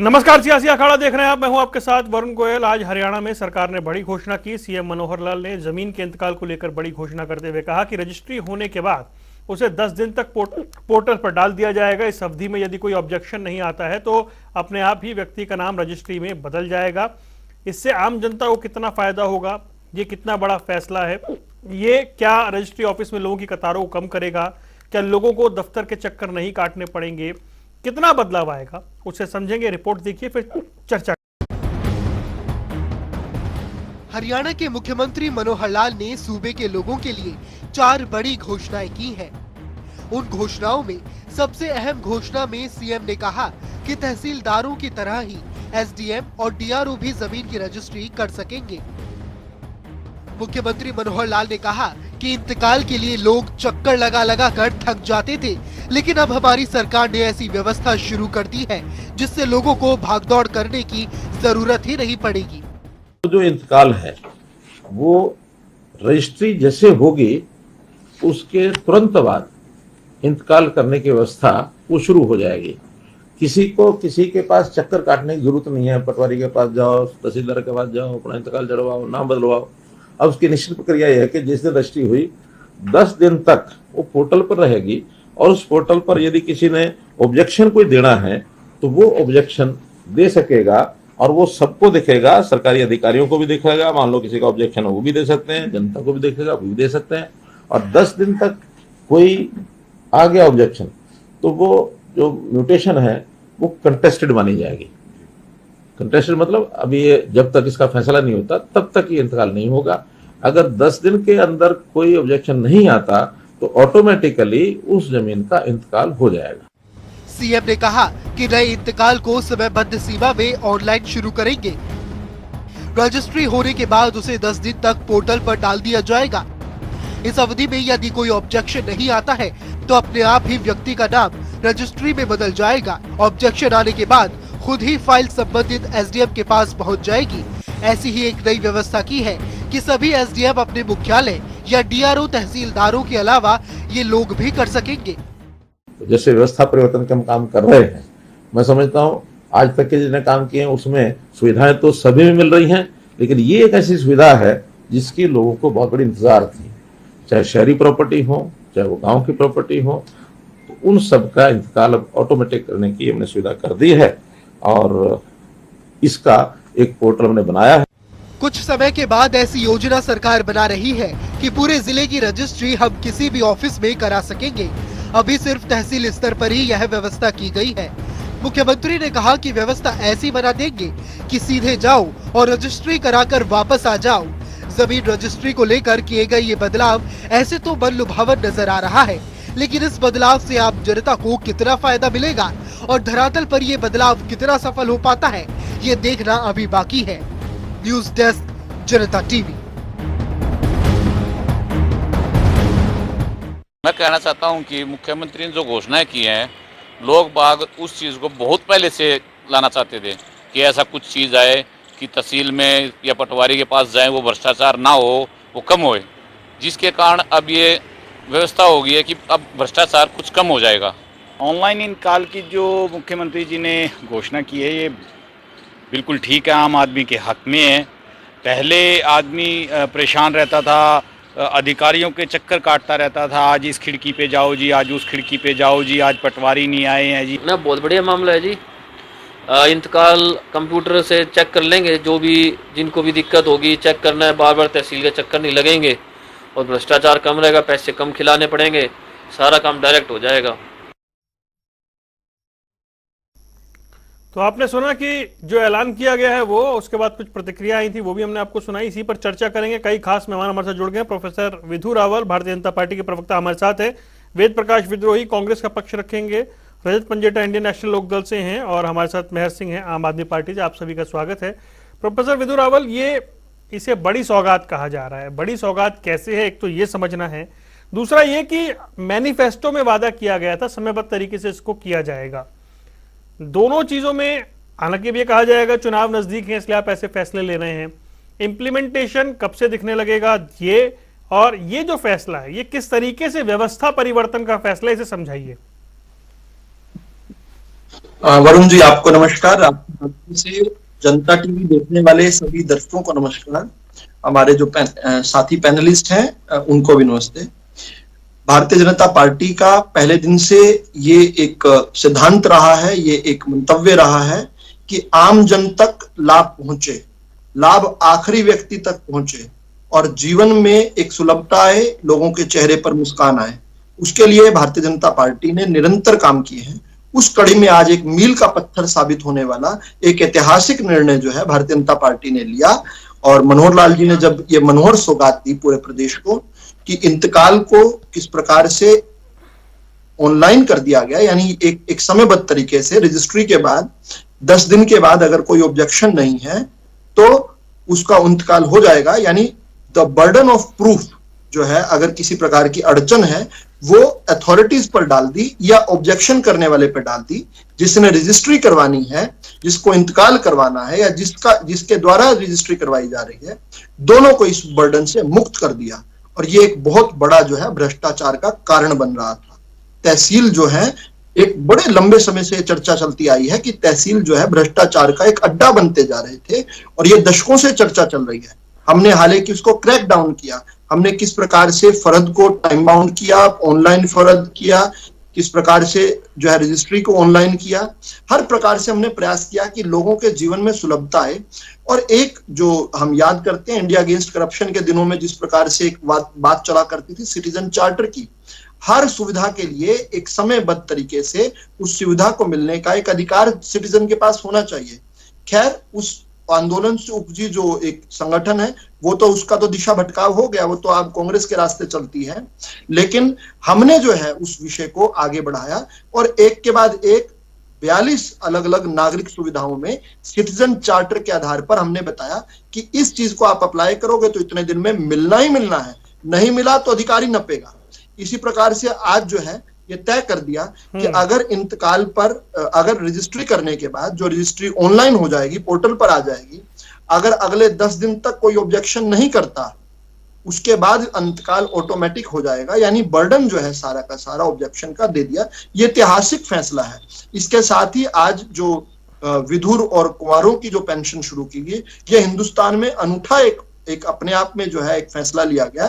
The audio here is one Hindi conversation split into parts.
नमस्कार, सियासी अखाड़ा देख रहे हैं आप। मैं हूं आपके साथ वरुण गोयल। आज हरियाणा में सरकार ने बड़ी घोषणा की। सीएम मनोहर लाल ने जमीन के इंतकाल को लेकर बड़ी घोषणा करते हुए कहा कि रजिस्ट्री होने के बाद उसे 10 दिन तक पोर्टल पर डाल दिया जाएगा। इस अवधि में यदि कोई ऑब्जेक्शन नहीं आता है तो अपने आप ही व्यक्ति का नाम रजिस्ट्री में बदल जाएगा। इससे आम जनता को कितना फायदा होगा, ये कितना बड़ा फैसला है, ये क्या रजिस्ट्री ऑफिस में लोगों की कतारों को कम करेगा, क्या लोगों को दफ्तर के चक्कर नहीं काटने पड़ेंगे, कितना बदलाव आएगा, उसे समझेंगे। रिपोर्ट देखिए फिर चर्चा। हरियाणा के मुख्यमंत्री मनोहर लाल ने सूबे के लोगों के लिए 4 बड़ी घोषणाएं की हैं। उन घोषणाओं में सबसे अहम घोषणा में सीएम ने कहा कि तहसीलदारों की तरह ही एसडीएम और डीआरओ भी जमीन की रजिस्ट्री कर सकेंगे। मुख्यमंत्री मनोहर लाल ने कहा कि इंतकाल के लिए लोग चक्कर लगा लगा कर थक जाते थे, लेकिन अब हमारी सरकार ने ऐसी व्यवस्था शुरू कर दी है जिससे लोगों को भागदौड़ करने की जरूरत ही नहीं पड़ेगी। जो इंतकाल है वो रजिस्ट्री जैसे होगी उसके तुरंत बाद इंतकाल करने की व्यवस्था वो शुरू हो जाएगी। किसी के पास चक्कर काटने की जरूरत नहीं है। पटवारी के पास जाओ, तहसीलदार के पास जाओ, अपना इंतकाल चढ़वाओ, नाम बदलवाओ। अब उसकी निश्चित प्रक्रिया यह है कि जिस दिन रजिस्ट्री हुई 10 दिन तक वो पोर्टल पर रहेगी और उस पोर्टल पर यदि किसी ने ऑब्जेक्शन कोई देना है तो वो ऑब्जेक्शन दे सकेगा और वो सबको दिखेगा, सरकारी अधिकारियों को भी दिखेगा। मान लो किसी का ऑब्जेक्शन है वो भी दे सकते हैं, जनता को भी दिखेगा वो भी दे सकते हैं। और 10 दिन तक कोई आ गया ऑब्जेक्शन तो वो जो म्यूटेशन है वो कंटेस्टेड मानी जाएगी। कंटेस्टेड मतलब अभी ये जब तक इसका फैसला नहीं होता तब तक ये इंतकाल नहीं होगा। अगर 10 दिन के अंदर कोई ऑब्जेक्शन नहीं आता तो ऑटोमेटिकली उस जमीन का इंतकाल हो जाएगा। सीएम ने कहा कि नए इंतकाल को समयबद्ध सीमा में ऑनलाइन शुरू करेंगे। रजिस्ट्री होने के बाद उसे 10 दिन तक पोर्टल पर डाल दिया जाएगा। इस अवधि में यदि कोई ऑब्जेक्शन नहीं आता है तो अपने आप ही व्यक्ति का नाम रजिस्ट्री में बदल जाएगा। ऑब्जेक्शन आने के बाद खुद ही फाइल संबंधित एसडीएम के पास पहुंच जाएगी। ऐसी ही एक नई व्यवस्था की है कि सभी एसडीएम अपने मुख्यालय या डीआरओ तहसीलदारों के अलावा ये लोग भी कर सकेंगे। जैसे व्यवस्था परिवर्तन के हम काम कर रहे हैं, मैं समझता हूँ आज तक के जितने काम किए हैं उसमें सुविधाएं तो सभी में मिल रही हैं, लेकिन ये एक ऐसी सुविधा है जिसकी लोगों को बहुत बड़ी इंतजार थी। चाहे शहरी प्रॉपर्टी हो चाहे वो गांव की प्रॉपर्टी हो, तो उन सब का इंतकाल अब ऑटोमेटिक करने की हमने सुविधा कर दी है और इसका एक पोर्टल हमने बनाया है। कुछ समय के बाद ऐसी योजना सरकार बना रही है कि पूरे जिले की रजिस्ट्री हम किसी भी ऑफिस में करा सकेंगे। अभी सिर्फ तहसील स्तर पर ही यह व्यवस्था की गई है। मुख्यमंत्री ने कहा कि व्यवस्था ऐसी बना देंगे कि सीधे जाओ और रजिस्ट्री कराकर वापस आ जाओ। जमीन रजिस्ट्री को लेकर किए गए ये बदलाव ऐसे तो मन लुभावन नजर आ रहा है, लेकिन इस बदलाव से आम जनता को कितना फायदा मिलेगा और धरातल पर ये बदलाव कितना सफल हो पाता है, ये देखना अभी बाकी है। न्यूज डेस्क, जनता टीवी। मैं कहना चाहता हूं कि मुख्यमंत्री ने जो घोषणाएं की हैं, लोग बाग उस चीज़ को बहुत पहले से लाना चाहते थे कि ऐसा कुछ चीज़ आए कि तहसील में या पटवारी के पास जाएं, वो भ्रष्टाचार ना हो, वो कम होए, जिसके कारण अब ये व्यवस्था हो गई है कि अब भ्रष्टाचार कुछ कम हो जाएगा। ऑनलाइन इंतकाल की जो मुख्यमंत्री जी ने घोषणा की है ये बिल्कुल ठीक है, आम आदमी के हक में है। पहले आदमी परेशान रहता था, अधिकारियों के चक्कर काटता रहता था, आज इस खिड़की पे जाओ जी, आज उस खिड़की पे जाओ जी, आज पटवारी नहीं आए हैं जी। ना बहुत बढ़िया मामला है जी। इंतकाल कंप्यूटर से चेक कर लेंगे, जो भी जिनको भी दिक्कत होगी चेक करना है, बार बार तहसील के चक्कर नहीं लगेंगे और भ्रष्टाचार कम रहेगा, पैसे कम खिलाने पड़ेंगे, सारा काम डायरेक्ट हो जाएगा। तो आपने सुना कि जो ऐलान किया गया है वो, उसके बाद कुछ प्रतिक्रिया आई थी, वो भी हमने आपको सुनाई। इसी पर चर्चा करेंगे। कई खास मेहमान हमारे साथ जुड़ गए। प्रोफेसर विधु रावल, भारतीय जनता पार्टी के प्रवक्ता हमारे साथ है। वेद प्रकाश विद्रोही कांग्रेस का पक्ष रखेंगे। रजत पंजेटा इंडियन नेशनल लोकदल से हैं और हमारे साथ मेहर सिंह हैं आम आदमी पार्टी से। आप सभी का स्वागत है। प्रोफेसर विधु रावल, इसे बड़ी सौगात कहा जा रहा है। बड़ी सौगात कैसे है, एक तो ये समझना है, दूसरा ये कि मैनिफेस्टो में वादा किया गया था समयबद्ध तरीके से इसको किया जाएगा। दोनों चीजों में हालांकि ये कहा जाएगा चुनाव नजदीक है इसलिए आप ऐसे फैसले ले रहे हैं। इंप्लीमेंटेशन कब से दिखने लगेगा और ये जो फैसला है ये किस तरीके से व्यवस्था परिवर्तन का फैसला है, इसे समझाइए। वरुण जी आपको नमस्कार। आपकी तरफ से जनता टीवी देखने वाले सभी दर्शकों को नमस्कार। हमारे जो साथी पैनलिस्ट हैं उनको भी नमस्ते। भारतीय जनता पार्टी का पहले दिन से ये एक सिद्धांत रहा है, ये एक मंतव्य रहा है कि आम जन तक लाभ पहुंचे, लाभ आखिरी व्यक्ति तक पहुंचे और जीवन में एक सुलभता आए, लोगों के चेहरे पर मुस्कान आए। उसके लिए भारतीय जनता पार्टी ने निरंतर काम किए हैं। उस कड़ी में आज एक मील का पत्थर साबित होने वाला एक ऐतिहासिक निर्णय जो है भारतीय जनता पार्टी ने लिया। और मनोहर लाल जी ने जब ये मनोहर सौगात दी पूरे प्रदेश को कि इंतकाल को किस प्रकार से ऑनलाइन कर दिया गया, यानी एक समयबद्ध तरीके से रजिस्ट्री के बाद 10 दिन के बाद अगर कोई ऑब्जेक्शन नहीं है तो उसका इंतकाल हो जाएगा। यानी द बर्डन ऑफ प्रूफ जो है, अगर किसी प्रकार की अड़चन है वो अथॉरिटीज पर डाल दी या ऑब्जेक्शन करने वाले पर डाल दी। जिसने रजिस्ट्री करवानी है, जिसको इंतकाल करवाना है या जिसके द्वारा रजिस्ट्री करवाई जा रही है, दोनों को इस बर्डन से मुक्त कर दिया। और ये एक बहुत बड़ा जो है भ्रष्टाचार का कारण बन रहा था। तहसील जो है, एक बड़े लंबे समय से चर्चा चलती आई है कि तहसील जो है भ्रष्टाचार का एक अड्डा बनते जा रहे थे और ये दशकों से चर्चा चल रही है। हमने हालांकि उसको क्रैक डाउन किया, हमने किस प्रकार से फर्द को टाइम बाउंड किया, ऑनलाइन फर्द किया, किस प्रकार से जो है रजिस्ट्री को ऑनलाइन किया, हर प्रकार से हमने प्रयास किया कि लोगों के जीवन में सुलभता आए। और एक जो हम याद करते हैं इंडिया अगेंस्ट करप्शन के दिनों में जिस प्रकार से एक बात चला करती थी सिटीजन चार्टर की, हर सुविधा के लिए एक समयबद्ध तरीके से उस सुविधा को मिलने का एक अधिकार सिटीजन के पास होना चाहिए। खैर, उस आंदोलन से उपजी जो एक संगठन है वो तो उसका तो दिशा भटकाव हो गया, वो तो अब कांग्रेस के रास्ते चलती है। लेकिन हमने जो है उस विषय को आगे बढ़ाया और एक के बाद एक 42 अलग अलग नागरिक सुविधाओं में सिटीजन चार्टर के आधार पर हमने बताया कि इस चीज को आप अप्लाई करोगे तो इतने दिन में मिलना ही मिलना है, नहीं मिला तो अधिकारी नपेगा। इसी प्रकार से आज जो है ये तय कर दिया कि अगर इंतकाल पर अगर रजिस्ट्री करने के बाद जो रजिस्ट्री ऑनलाइन हो जाएगी, पोर्टल पर आ जाएगी, अगर अगले 10 दिन तक कोई ऑब्जेक्शन नहीं करता उसके बाद इंतकाल ऑटोमेटिक हो जाएगा। यानी बर्डन जो है सारा का सारा ऑब्जेक्शन का दे दिया। ये ऐतिहासिक फैसला है। इसके साथ ही आज जो विधुर और कुंवारों की जो पेंशन शुरू की गई, ये हिंदुस्तान में अनूठा एक अपने आप में जो है एक फैसला लिया गया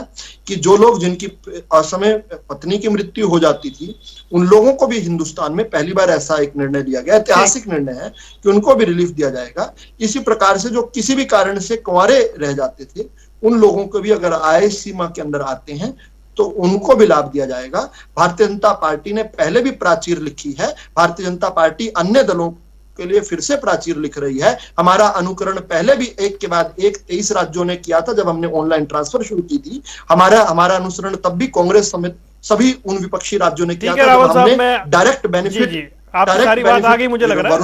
कि जो लोग जिनकी असमय पत्नी की मृत्यु हो जाती थी उन लोगों को भी हिंदुस्तान में पहली बार ऐसा एक निर्णय लिया गया, ऐतिहासिक निर्णय है कि उनको भी रिलीफ दिया जाएगा। इसी प्रकार से जो किसी भी कारण से कुंवारे रह जाते थे उन लोगों को भी अगर आय सीमा के अंदर आते हैं तो उनको भी लाभ दिया जाएगा। भारतीय जनता पार्टी ने पहले भी प्राचीर लिखी है, भारतीय जनता पार्टी अन्य दलों के लिए फिर से प्राचीर लिख रही है। हमारा अनुकरण पहले भी एक के बाद एक 23 राज्यों ने किया था जब हमने ऑनलाइन ट्रांसफर शुरू की थी। हमारा अनुसरण तब भी कांग्रेस समेत सभी उन विपक्षी राज्यों ने किया था जब हमने डायरेक्ट बेनिफिट सारी बात आ गई मुझे लग रहा है।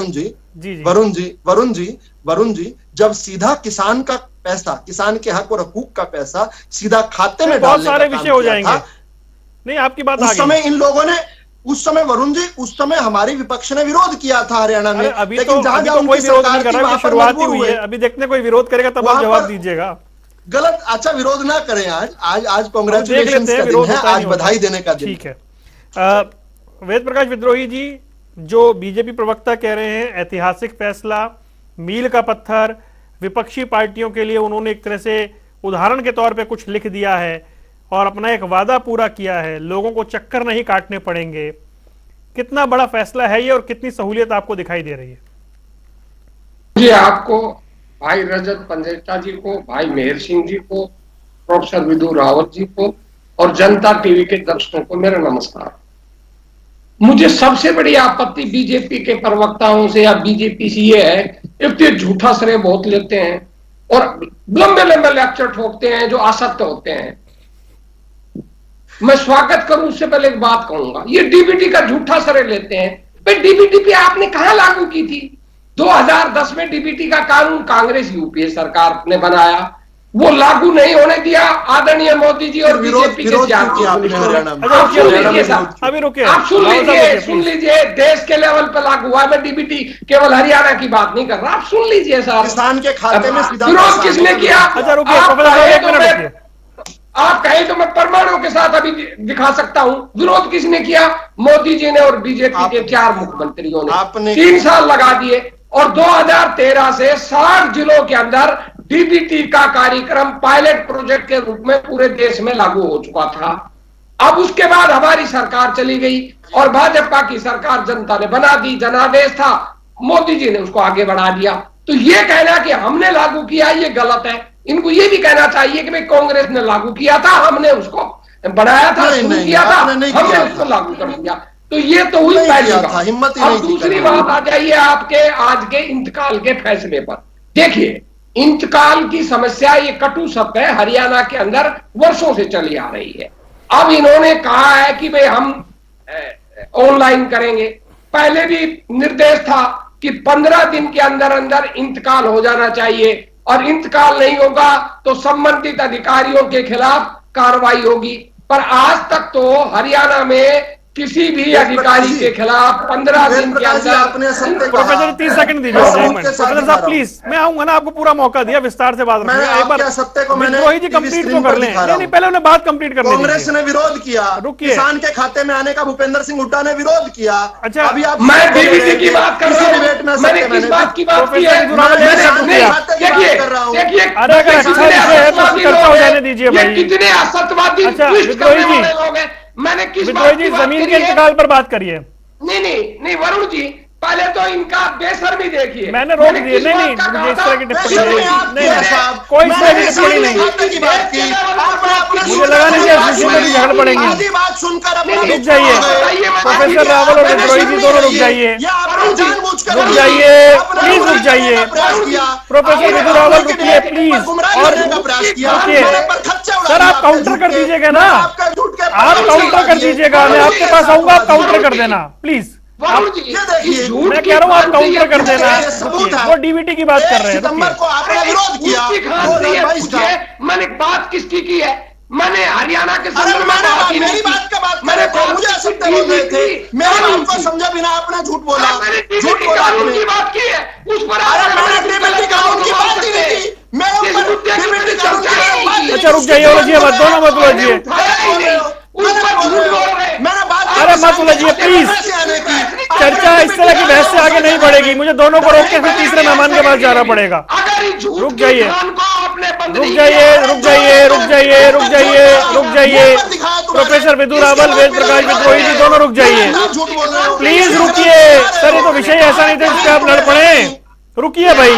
वरुण जी जब सीधा किसान का पैसा, किसान के हक और हकूक का पैसा सीधा खाते में बहुत सारे विषय हो जाएंगे। नहीं, आपकी बात उस समय इन लोगों ने वरुण जी उस समय हमारी विपक्ष ने विरोध किया था हरियाणा में। अभी तो कोई विरोध नहीं कर रहा, शुरुआत ही हुई है। अभी देखते कोई विरोध करेगा तब आप जवाब दीजिएगा। गलत, अच्छा विरोध ना करें। आज कांग्रेचुलेशन का दिन है, आज बधाई देने का दिन। ठीक है। वेद प्रकाश विद्रोही जी, जो बीजेपी प्रवक्ता कह रहे हैं ऐतिहासिक फैसला, मील का पत्थर, विपक्षी पार्टियों के लिए उन्होंने एक तरह से उदाहरण के तौर पे कुछ लिख दिया है और अपना एक वादा पूरा किया है, लोगों को चक्कर नहीं काटने पड़ेंगे। कितना बड़ा फैसला है ये और कितनी सहूलियत आपको दिखाई दे रही है? जी, आपको, भाई रजत पंजेटा जी को, भाई मेहर सिंह जी को, प्रोफेसर विधु रावत जी को और जनता टीवी के दर्शकों को मेरा नमस्कार। मुझे सबसे बड़ी आपत्ति बीजेपी के प्रवक्ताओं से या बीजेपी से ये है, एक तो झूठा श्रेय बहुत लेते हैं और लंबे लंबे लेक्चर ठोकते हैं जो असत्य होते हैं। मैं स्वागत करूं उससे पहले एक बात कहूंगा, ये डीबीटी का झूठा श्रेय लेते हैं। भाई डीबीटी पे आपने कहां लागू की थी? 2010 में डीबीटी का कानून कांग्रेस यूपीए सरकार ने बनाया, वो लागू नहीं होने दिया आदरणीय मोदी जी और बीजेपी के आप सुन लीजिए, देश के लेवल पर लागू हुआ। मैं डीबीटी केवल हरियाणा की बात नहीं कर रहा, आप सुन लीजिए सर। किसान के खाते में सीधा विरोध किसने किया? आप कहें तो मैं परमाणु के साथ अभी दिखा सकता हूं। विरोध किसने किया? मोदी जी ने और बीजेपी के 4 मुख्यमंत्रियों ने 3 साल लगा दिए और 2013 से 60 जिलों के अंदर डीबीटी का कार्यक्रम पायलट प्रोजेक्ट के रूप में पूरे देश में लागू हो चुका था। अब उसके बाद हमारी सरकार चली गई और भाजपा की सरकार जनता ने बना दी, जनादेश था, मोदी जी ने उसको आगे बढ़ा दिया। तो ये कहना कि हमने लागू किया ये गलत है। इनको ये भी कहना चाहिए कि भाई कांग्रेस ने लागू किया था, हमने उसको बढ़ाया था, शुरू किया था, हमने उसको लागू कर दिया। तो ये तो हुई पहली बात। अब दूसरी बात आ जाइए आपके आज के इंतकाल के फैसले पर। देखिए, इंतकाल की समस्या ये कटु सत्य है, हरियाणा के अंदर वर्षों से चली आ रही है। अब इन्होंने कहा है कि भाई हम ऑनलाइन करेंगे। पहले भी निर्देश था कि 15 दिन के अंदर अंदर इंतकाल हो जाना चाहिए और इंतकाल नहीं होगा तो संबंधित अधिकारियों के खिलाफ कार्रवाई होगी। पर आज तक तो हरियाणा में किसी भी अधिकारी के खिलाफ 15 दिन के अंदर। प्रोफेसर 30 सेकंड दीजिए। प्रोफेसर साहब प्लीज, मैं आऊंगा ना, आपको पूरा मौका दिया विस्तार से बात रखने। एक बार विद्रोही जी कंप्लीट तो कर लें। नहीं, पहले उन्हें बात कंप्लीट कर लें। कांग्रेस ने विरोध किया, किसान के खाते में आने का भूपेंद्र सिंह हुड्डा ने विरोध किया। अच्छा, अभी आप मैं डीबीटी की बात कर रहा हूं, मैंने किस बात की बात की है? देखिए, अरे अगर अच्छा विषय है तो चर्चा हो जाने दीजिए भाई। कितने असत्यवादी विद्रोही जी, मैंने किस विद्रोही जी जमीन के इंतकाल पर बात करिए। नहीं वरुण जी, पहले तो इनका बेशर्मी देखिए। मैंने रोक दिए। नहीं, मुझे इस तरह की टिप्पणी नहीं, कोई इस तरह की टिप्पणी नहीं। मुझे लगा नहीं कि इस विषय में भी झगड़ पड़ेंगे। रुक जाइए प्रोफेसर रावल और विद्रोही जी, दोनों रुक जाइए, रुक जाइए प्लीज, रुक जाइए। प्रोफेसर विधु रावल रुकिए प्लीज, और रुकिए सर। आप काउंटर कर दीजिएगा ना, आप काउंटर कर दीजिएगा। मैं आपके पास आऊंगा, आप काउंटर कर देना प्लीज। मैं कह रहा हूँ आप काउंटर कर देना। वो डीबीटी की बात कर रहे हैं। मैंने बात किसकी की है? मैंने हरियाणा के मेरी बात का बात मैंने मुझे असत्य बोल रहे थे, मेरी बात को समझा बिना आपने झूठ बोला। झूठ बोला की बात की है उस पर। मैंने डीबीटी कानून की बात ही नहीं की। अच्छा रुक जाइए, उलझिए मत, दोनों मत उलझिए। अरे मत उलझिए प्लीज। चर्चा इस तरह की बहस से आगे नहीं बढ़ेगी। मुझे दोनों को रोक के फिर तीसरे मेहमान के पास जाना पड़ेगा। रुक जाइए, रुक जाइए, रुक जाइए, रुक जाइए, रुक जाइए, रुक जाइए। प्रोफेसर विधु रावल, वेद प्रकाश विद्रोही जी, दोनों रुक जाइए प्लीज, रुकिए। सर ये तो विषय ऐसा नहीं था जिससे आप लड़ पड़े। रुकिए भाई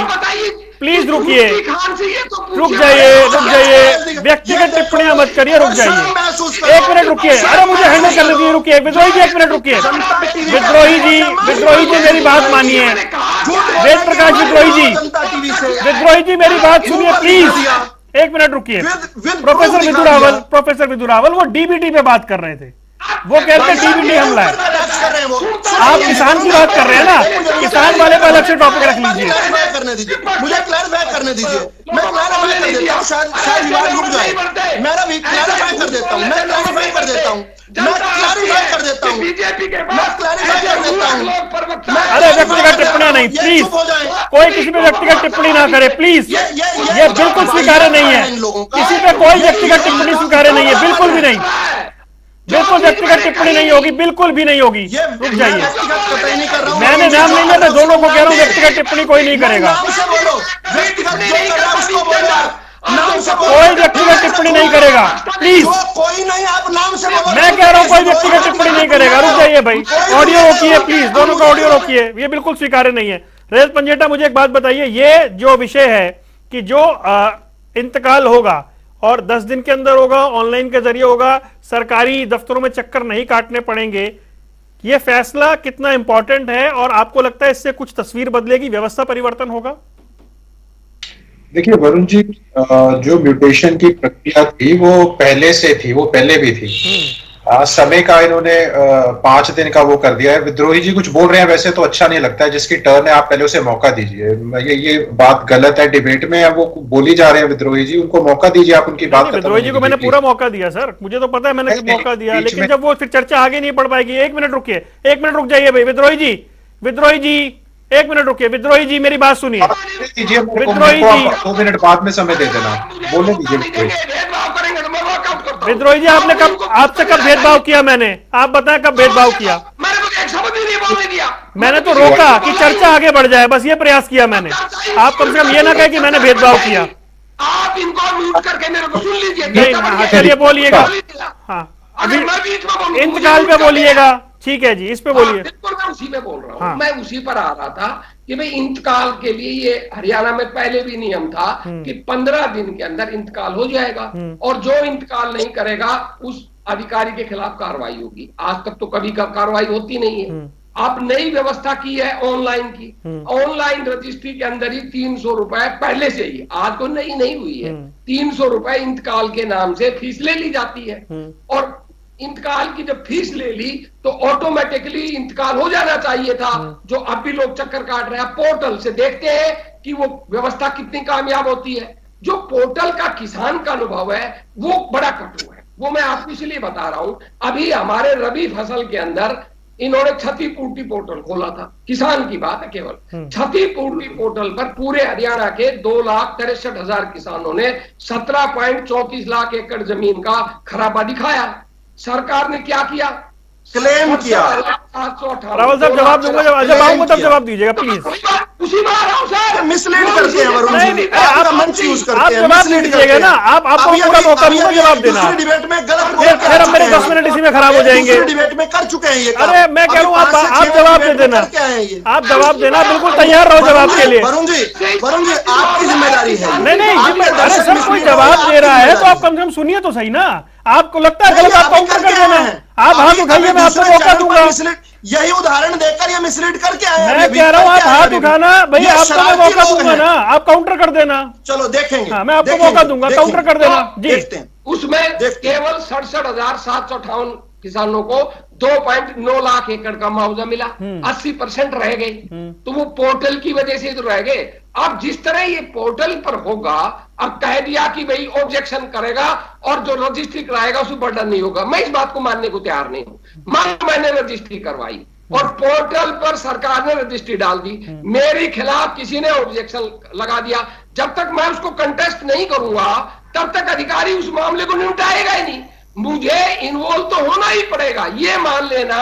प्लीज, रुकिए, रुक जाइए, रुक जाइए। व्यक्तिगत टिप्पणियां मत करिए, रुक जाइए। 1 मिनट रुकिए। अरे मुझे हैंडल करने दीजिए, रुकिए। विद्रोही जी 1 मिनट रुकिए। विद्रोही जी मेरी बात मानिए। वेद प्रकाश विद्रोही जी मेरी बात सुनिए प्लीज। 1 मिनट रुकिए। प्रोफेसर विधु रावल वो डीबीटी पे बात कर रहे थे। वो कहते हैं डीबीटी हमला है। आप किसान की बात कर रहे हैं ना, किसान वाले पर अलग से टॉपिक रख लीजिए। मुझे क्लैरिफाई करने दीजिए। मैं क्लैरिफाई कर देता हूँ, शायद विवाद रुक जाए। मेरा भी क्लैरिफाई कर देता हूँ, मैं क्लैरिफाई कर देता हूँ, मैं क्लैरिफाई कर देता हूँ, मैं क्लैरिफाई कर देता हूँ। अरे व्यक्तिगत टिप्पणियां नहीं प्लीज, कोई किसी पे व्यक्तिगत टिप्पणी ना करे प्लीज। ये बिल्कुल स्वीकार्य नहीं है। किसी पे कोई व्यक्तिगत टिप्पणी स्वीकार्य नहीं है, बिल्कुल भी नहीं। बिल्कुल व्यक्तिगत टिप्पणी नहीं होगी, बिल्कुल भी नहीं होगी। रुक जाइए, मैंने नाम नहीं लिया, मैं दोनों को कह रहा हूँ व्यक्तिगत टिप्पणी कोई नहीं करेगा। कोई व्यक्तिगत टिप्पणी नहीं करेगा प्लीज। कोई नहीं, आप नाम से मैं कह रहा हूँ कोई व्यक्तिगत टिप्पणी नहीं करेगा। रुक जाइए भाई, ऑडियो रोकिए प्लीज, दोनों का ऑडियो रोकिए। ये बिल्कुल स्वीकार्य नहीं है। रजत पंजेटा मुझे एक बात बताइए, ये जो विषय है कि जो इंतकाल होगा और 10 दिन के अंदर होगा, ऑनलाइन के जरिए होगा, सरकारी दफ्तरों में चक्कर नहीं काटने पड़ेंगे, यह फैसला कितना इंपॉर्टेंट है और आपको लगता है इससे कुछ तस्वीर बदलेगी, व्यवस्था परिवर्तन होगा? देखिए वरुण जी, जो म्यूटेशन की प्रक्रिया थी वो पहले से थी, वो पहले भी थी। समय का इन्होंने 5 दिन का वो कर दिया है। विद्रोही जी कुछ बोल रहे हैं, वैसे तो अच्छा नहीं लगता है। जिसकी टर्न है आप पहले उसे मौका दीजिए। ये बात गलत है, डिबेट में वो बोली जा रहे हैं विद्रोही जी, उनको मौका दीजिए, आप उनकी बात। विद्रोही जी को मैंने पूरा मौका दिया सर, मुझे तो पता है मैंने मौका दिया, लेकिन जब वो फिर चर्चा आगे नहीं बढ़ पाएगी। 1 मिनट रुकिए, 1 मिनट रुक जाइए भाई। विद्रोही जी 1 मिनट रुकिए। विद्रोही जी मेरी बात सुनिए। विद्रोही जी 2 मिनट बाद में समय दे देना, बोलने दीजिए। करता हूं। विद्रोही जी आपने कब, आपसे कब भेदभाव किया मैंने, आप बताएं कब भेदभाव किया? मैंने तो एक शब्द भी नहीं बोलने दिया। मैंने तो रोका कि चर्चा आगे बढ़ जाए, बस ये प्रयास किया मैंने। आप कम से कम ये ना कहे कि मैंने भेदभाव किया। आप इनको म्यूट करके मेरे को सुन लीजिए। नहीं, हाँ, चलिए बोलिएगा। हाँ, अभी अगर मैं बीच में बोलूं, इंतकाल पे बोलिएगा, ठीक है जी, इस पे बोलिए। बिल्कुल मैं उसी पे बोल रहा हूँ। हाँ। मैं उसी पर आ रहा था कि भाई इंतकाल के लिए ये हरियाणा में पहले भी नियम था कि 15 दिन के अंदर इंतकाल हो जाएगा और जो इंतकाल नहीं करेगा उस अधिकारी के खिलाफ कार्रवाई होगी। आज तक तो कभी कार्रवाई होती नहीं है। आप नई व्यवस्था की है ऑनलाइन की, ऑनलाइन रजिस्ट्री के अंदर ही 300 रुपए पहले से ही, आज को नहीं हुई है, 300 रुपए इंतकाल के नाम से फीस ले ली जाती है। और इंतकाल की जब फीस ले ली तो ऑटोमेटिकली इंतकाल हो जाना चाहिए था, जो अब भी लोग चक्कर काट रहे हैं। पोर्टल से देखते हैं कि वो व्यवस्था कितनी कामयाब होती है। जो पोर्टल का किसान का अनुभव है वो बड़ा कटु है, वो मैं आपको इसलिए बता रहा हूं। अभी हमारे रबी फसल के अंदर इन्होंने क्षतिपूर्ति पोर्टल खोला था, किसान की बात है केवल। क्षतिपूर्ति पोर्टल पर पूरे हरियाणा के 2,63,000 किसानों ने 17.34 लाख एकड़ जमीन का खराबा दिखाया। सरकार ने क्या किया? क्लेम किया। रावल साहब जवाब दूंगा, जब आऊंगा तब जवाब दीजिएगा प्लीज। उसी में आ रहा हूं सर। मिसलीड करते हैं वरुण जी, आपका मंच यूज करते हैं, आप जवाब मिसलीड दीजिएगा करते ना, हैं। आप आपको पूरा मौका दूंगा जवाब देना। दूसरी डिबेट में गलत फिर हम मेरे 10 मिनट इसी में खराब हो जाएंगे। दूसरी डिबेट में कर चुके हैं ये काम। अरे मैं कह रहा हूँ आप जवाब दे देना, क्या है ये? आप जवाब देना, बिल्कुल तैयार रहो जवाब के लिए। वरुण जी आपकी जिम्मेदारी है। नहीं, अरे सर कोई जवाब दे रहा है तो आप कम से कम सुनिए तो सही ना। आपको लगता है गलत, आप काउंटर कर देना है। आप हाथ उठाइए, मैं आपको मौका दूंगा। यही उदाहरण देकर ये मिसलीड करके आए हैं। मैं कह रहा हूँ आप हाथ उठाना, भाई आपको मैं मौका दूंगा ना, आप काउंटर कर देना। चलो देखेंगे। हाँ, मैं आपको मौका दूंगा, काउंटर कर देना जी। देखते हैं। उसमें केवल 67,758 किसानों को 2.9 लाख एकड़ का मुआवजा मिला, 80% रह गए। तो वो पोर्टल की वजह से तो रह गए। अब जिस तरह ये पोर्टल पर होगा, अब कह दिया कि भाई ऑब्जेक्शन करेगा और जो रजिस्ट्री कराएगा उसको बर्डन नहीं होगा। मैं इस बात को मानने को तैयार नहीं हूं। मैंने रजिस्ट्री करवाई और पोर्टल पर सरकार ने रजिस्ट्री डाल दी, मेरे खिलाफ किसी ने ऑब्जेक्शन लगा दिया। जब तक मैं उसको कंटेस्ट नहीं करूंगा तब तक अधिकारी उस मामले को निपटाएगा ही नहीं। मुझे इन्वॉल्व तो होना ही पड़ेगा। ये मान लेना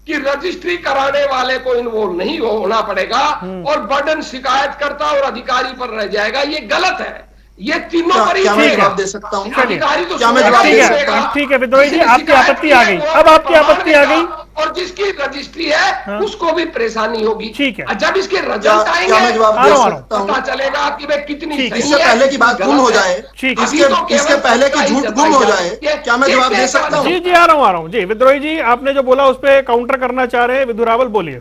कि रजिस्ट्री कराने वाले को इन्वॉल्व नहीं होना पड़ेगा और बर्डन शिकायतकर्ता और अधिकारी पर रह जाएगा। ये गलत है। ये तीनों पर क्या मैं जवाब दे सकता हूँ? अधिकारी तो क्या मैं जवाब दे सकता हूँ? ठीक है विद्रोही जी, आपकी आपत्ति आ गई। अब आपकी आपत्ति आ गई और जिसकी रजिस्ट्री है उसको भी परेशानी होगी। ठीक है। जब इसके रिजल्ट आएंगे क्या मैं जवाब दे सकता हूँ? पता चलेगा कि भाई कितनी सही है। इससे पहले की बात गुम हो जाए, इसके पहले की झूठ गुम हो जाए, क्या मैं जवाब दे सकता हूँ? जी आ रहा हूँ जी। विद्रोही जी आपने जो बोला उस पर काउंटर करना चाह रहे हैं, विधु रावल बोलिए।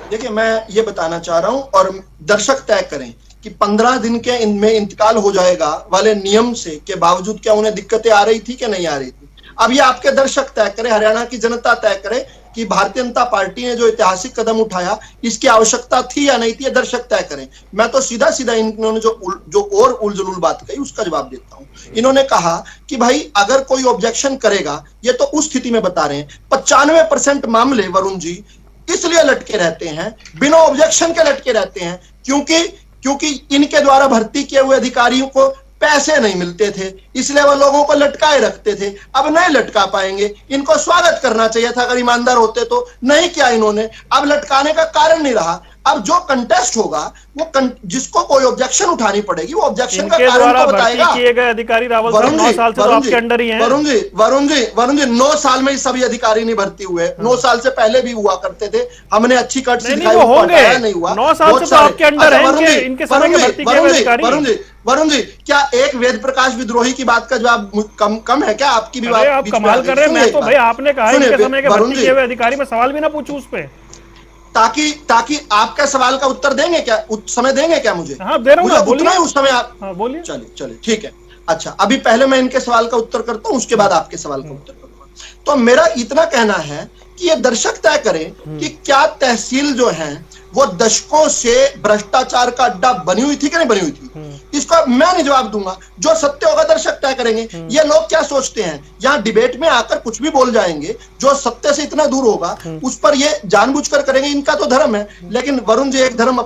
देखिए मैं ये बताना चाह रहा हूं और दर्शक तय करें कि 15 दिन के इनमें इंतकाल हो जाएगा वाले नियम से के बावजूद क्या उन्हें दिक्कतें आ रही थी कि नहीं आ रही थी। अब ये आपके दर्शक तय करें, हरियाणा की जनता तय करे कि भारतीय जनता पार्टी ने जो ऐतिहासिक कदम उठाया इसकी आवश्यकता थी या नहीं थी, दर्शक तय करें। मैं तो सीधा इन्होंने जो और उलझुल बात कही उसका जवाब देता हूं। इन्होंने कहा कि भाई अगर कोई ऑब्जेक्शन करेगा, ये तो उस स्थिति में बता रहे हैं 95% मामले वरुण जी इसलिए लटके रहते हैं, बिना ऑब्जेक्शन के लटके रहते हैं क्योंकि इनके द्वारा भर्ती किए हुए अधिकारियों को पैसे नहीं मिलते थे, इसलिए वो लोगों को लटकाए रखते थे। अब नहीं लटका पाएंगे। इनको स्वागत करना चाहिए था अगर ईमानदार होते तो, नहीं किया इन्होंने। अब लटकाने का कारण नहीं रहा। अब जो कंटेस्ट होगा वो जिसको कोई ऑब्जेक्शन उठानी पड़ेगी वो ऑब्जेक्शन का कारण तो बताएगा। किए गए अधिकारी रावल साहब 9 साल से तो आपके अंडर ही हैं। वरुण जी 9 साल में ही सभी अधिकारी नहीं भर्ती हुए। 9 साल से पहले भी हुआ करते थे। हमने अच्छी कट से दिखाई, नहीं हुआ। 9 साल से तो आपके अंडर है इनके समय के भर्ती किए हुए अधिकारी। वरुण जी क्या एक वेद प्रकाश विद्रोही की बात का जवाब कम है क्या? आपकी भी बात आप कमाल कर रहे हैं। मैं तो भाई आपने कहा इनके समय के भर्ती किए हुए अधिकारी में सवाल भी ना पूछूं उस पे, ताकि आपका सवाल का उत्तर देंगे क्या? समय देंगे क्या मुझे? हाँ दे रहा हूँ, उतना ही उस समय आप बोलिए। चलिए ठीक है। अच्छा अभी पहले मैं इनके सवाल का उत्तर करता हूँ, उसके बाद आपके सवाल का उत्तर करूंगा। तो मेरा इतना कहना है कि ये दर्शक तय करें कि क्या तहसील जो है वो दशकों से भ्रष्टाचार का अड्डा बनी हुई थी कि नहीं बनी हुई थी। इसका मैं नहीं जवाब दूंगा, जो सत्य होगा दर्शक तय करेंगे। ये लोग क्या सोचते हैं, यहाँ डिबेट में आकर कुछ भी बोल जाएंगे, जो सत्य से इतना दूर होगा उस पर ये जानबूझकर करेंगे। इनका तो धर्म है, लेकिन वरुण जी एक धर्म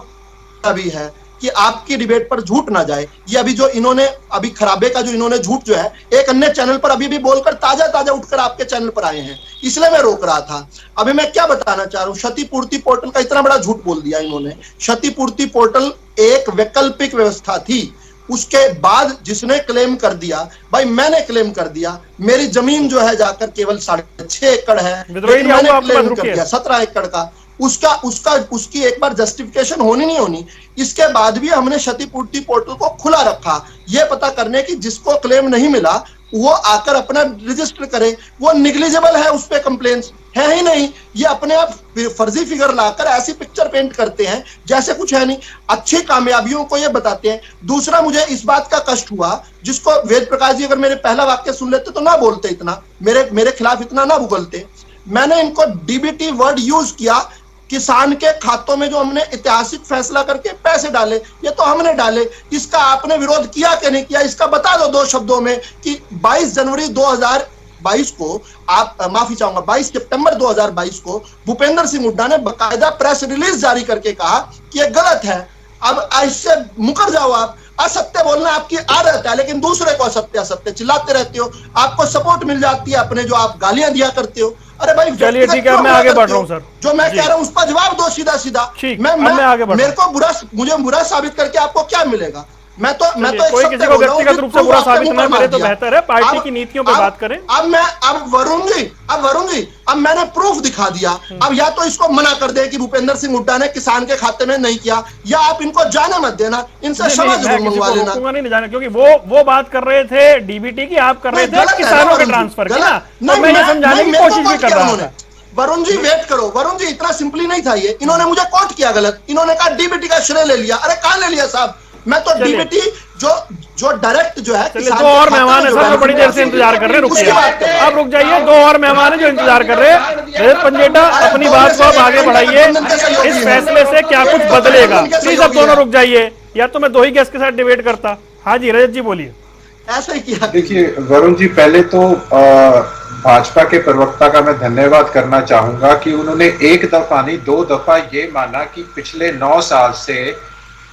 भी है कि आपकी डिबेट पर झूठ ना जाए। ये अभी जो इन्होंने अभी खराबे का जो इन्होंने झूठ जो है एक अन्य चैनल पर अभी भी बोलकर ताजा उठकर आपके चैनल पर आए हैं, इसलिए मैं रोक रहा था। अभी मैं क्या बताना चाह रहा हूं, क्षतिपूर्ति पोर्टल का इतना बड़ा झूठ बोल दिया इन्होंने। क्षतिपूर्ति पोर्टल एक वैकल्पिक व्यवस्था थी, उसके बाद जिसने क्लेम कर दिया, भाई मैंने क्लेम कर दिया, मेरी जमीन जो है जाकर केवल 6.5 एकड़ है, मैंने क्लेम कर दिया 17 एकड़ का, उसकी एक बार जस्टिफिकेशन होनी नहीं होनी। इसके बाद भी हमने क्षतिपूर्ति पोर्टल को खुला रखा, यह पता करने की जिसको क्लेम नहीं मिला वो आकर अपना रजिस्टर करे। वो निग्लिजिबल है, उस पर कंप्लेंट्स है ही नहीं। ये अपने आप फर्जी फिगर लाकर ऐसी पिक्चर पेंट करते हैं जैसे कुछ है नहीं, अच्छी कामयाबियों को ये बताते हैं। दूसरा, मुझे इस बात का कष्ट हुआ, जिसको वेद प्रकाश जी अगर मेरे पहला वाक्य सुन लेते तो ना बोलते इतना, मेरे खिलाफ इतना ना उगलते। मैंने इनको डीबीटी वर्ड यूज किया, किसान के खातों में जो हमने ऐतिहासिक फैसला करके पैसे डाले, ये तो हमने डाले, इसका आपने विरोध किया कि नहीं किया, इसका बता दो 2 शब्दों में कि 22 जनवरी 2022 को आप माफी चाहूंगा 22 सितंबर 2022 को भूपेंद्र सिंह हुड्डा ने बकायदा प्रेस रिलीज जारी करके कहा कि ये गलत है। अब इससे मुकर जाओ आप। असत्य बोलना आपकी आदत है, लेकिन दूसरे को असत्य चिल्लाते रहते हो, आपको सपोर्ट मिल जाती है अपने जो आप गालियां दिया करते हो। अरे भाई चलिए ठीक है, मैं आगे बढ़ रहा हूँ सर। जो मैं कह रहा हूँ उस पर जवाब दो सीधा। मैं आगे बढ़ मेरे को मुझे बुरा साबित करके आपको क्या मिलेगा? मैं तो कोई किसी को व्यक्तिगत रूप से बुरा साबित न करे तो बेहतर है, पार्टी की नीतियों पर बात करें। अब वरुण जी अब मैंने प्रूफ दिखा दिया। अब या तो इसको मना कर दे कि भूपेंद्र सिंह हुड्डा ने किसान के खाते में नहीं किया, या आप इनको जाने मत देना, इनसे क्षमा जरूर मंगवा लेना। नहीं जाना, क्योंकि वो बात कर रहे थे डीबीटी की, आप कर रहे थे किसानों के ट्रांसफर की ना, तो मैं ये समझाने की कोशिश भी कर रहा था। वरुण जी वेट करो, वरुण जी इतना सिंपली नहीं था ये। इन्होंने मुझे कोट किया गलत, इन्होंने कहा डीबीटी का श्रेय ले लिया। अरे कहां ले लिया साहब? मैं तो डीबीटी जो डायरेक्ट जो है, 2 और मेहमान है सर जो बड़ी देर से इंतजार कर रहे हैं, रुकिए आप रुक जाइए। 2 और मेहमान है जो इंतजार कर रहे हैं। रजत पंजेटा अपनी बात को आप आगे बढ़ाइए, इस फैसले से क्या कुछ बदलेगा? प्लीज आप दोनों रुक जाइए, या तो मैं 2 ही गेस्ट के साथ डिबेट करता। हाँ जी रजत जी बोलिए। ऐसा ही किया। देखिए वरुण जी, पहले तो भाजपा के प्रवक्ता का मैं धन्यवाद करना चाहूंगा कि उन्होंने 1 दफा नहीं 2 दफा ये माना कि पिछले 9 साल से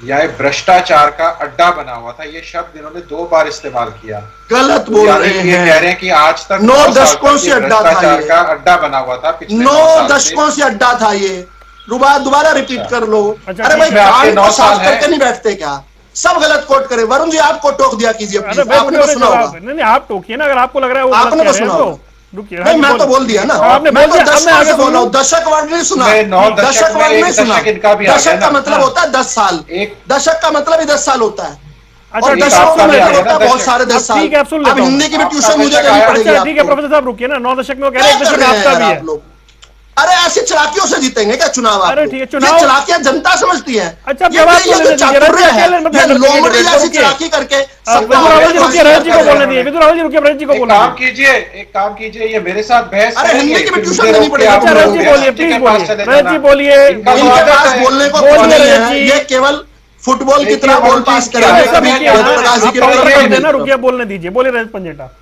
यह भ्रष्टाचार का अड्डा बना हुआ था। ये शब्द इन्होंने 2 बार इस्तेमाल किया। गलत बोल रहे हैं। ये कह रहे हैं कि आज तक 9 दशकों से अड्डा था, का अड्डा बना हुआ था पिछले 9 दशकों से अड्डा था ये। दोबारा रिपीट कर लो। अरे भाई कान को साफ करके नहीं बैठते क्या? सब गलत कोट करे। वरुण जी आपको टोक दिया कीजिए, आपने तो सुना होगा। नहीं आप टोकिए ना, अगर आपको लग रहा है वो आपने तो सुना होगा। नहीं मैं तो बोल दिया ना, मैं तो 10 साल से बोल रहा हूँ। दशक वर्ड नहीं सुना, दशक वर्ड नहीं सुना। दशक का मतलब होता है 10 साल, दशक का मतलब ही 10 साल होता है। और दशकों का मतलब होता है बहुत सारे 10 साल। अब हिंदी की भी ट्यूशन मुझे करनी पड़ेगी। ठीक है प्रोफेसर साहब रुकिए ना, 9 दशक में कह रहे हैं 1 दशक आपका भी है। अरे ऐसी चलाकियों से जीतेंगे क्या चुनाव? अरे ठीक है, चुनाव चलाकियां जनता समझती है। अच्छा ये चातुर्य है, लोमड़ी ऐसी चलाकी करके। रजत जी को बोलने दीजिए, रजत जी को बोलने एक काम कीजिए, ये मेरे साथ बहस। अरे हिंदी की भी ट्यूशन देनी पड़ेगी। रजत जी बोलिए, प्लीज बोलिए, रजत जी बोलिए। इनके पास बोलने को कुछ नहीं है, ये केवल फुटबॉल की तरह बॉल पास करेंगे। रुकिए बोलने दीजिए, बोलिए रजत पंजेटा।